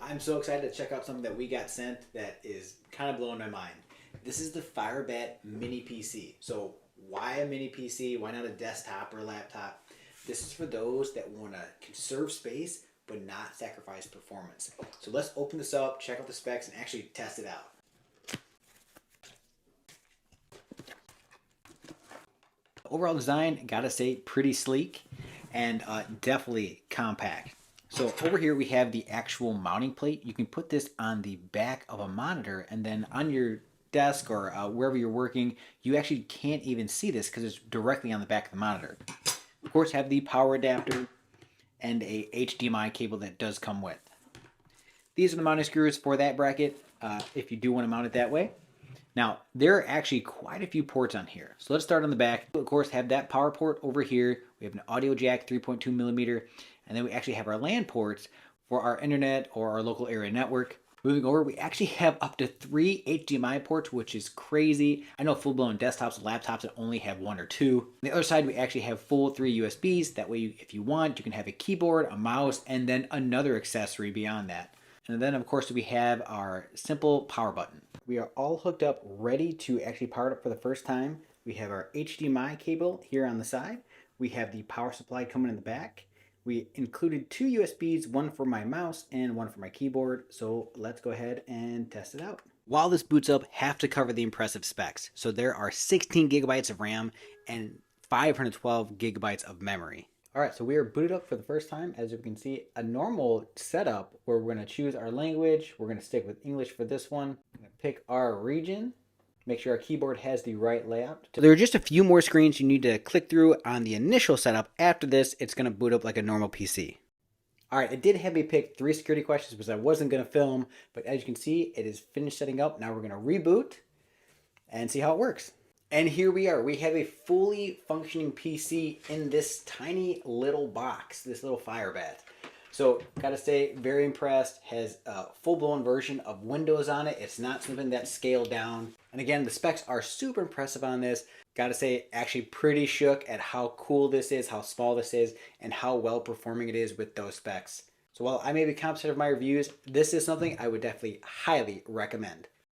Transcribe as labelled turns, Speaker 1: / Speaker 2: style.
Speaker 1: I'm so excited to check out something that we got sent that is kind of blowing my mind. This is the FIREBAT Mini PC. So why a mini PC? Why not a desktop or a laptop? This is for those that want to conserve space but not sacrifice performance. So let's open this up, check out the specs, and actually test it out. Overall design, gotta say, pretty sleek and definitely compact. So over here we have the actual mounting plate. You can put this on the back of a monitor, and then on your desk or wherever you're working, you actually can't even see this because it's directly on the back of the monitor. Of course, have the power adapter and a HDMI cable that does come with. These are the mounting screws for that bracket if you do want to mount it that way. Now, there are actually quite a few ports on here. So let's start on the back. Of course, have that power port over here. We have an audio jack, 3.2 millimeter, and then we actually have our LAN ports for our internet or our local area network. Moving over, we actually have up to 3 HDMI ports, which is crazy. I know full-blown desktops and laptops that only have 1 or 2. On the other side, we actually have full 3 USBs. That way, if you want, you can have a keyboard, a mouse, and then another accessory beyond that. And then, of course, we have our simple power button. We are all hooked up, ready to actually power it up for the first time. We have our HDMI cable here on the side. We have the power supply coming in the back. We included 2 USBs, one for my mouse and one for my keyboard. So let's go ahead and test it out. While this boots up, have to cover the impressive specs. So there are 16 gigabytes of RAM and 512 gigabytes of memory. All right, so we are booted up for the first time. As you can see, a normal setup where we're gonna choose our language. We're gonna stick with English for this one. I'm gonna pick our region. Make sure our keyboard has the right layout. There are just a few more screens you need to click through on the initial setup. After this, it's gonna boot up like a normal PC. All right, it did have me pick 3 security questions because I wasn't gonna film, but as you can see, it is finished setting up. Now we're gonna reboot and see how it works. And here we are. We have a fully functioning PC in this tiny little box, this little FIREBAT. So, gotta say, very impressed. Has a full-blown version of Windows on it. It's not something that's scaled down. And again, the specs are super impressive on this. Gotta say, actually pretty shook at how cool this is, how small this is, and how well performing it is with those specs. So while I may be confident of my reviews, this is something I would definitely highly recommend.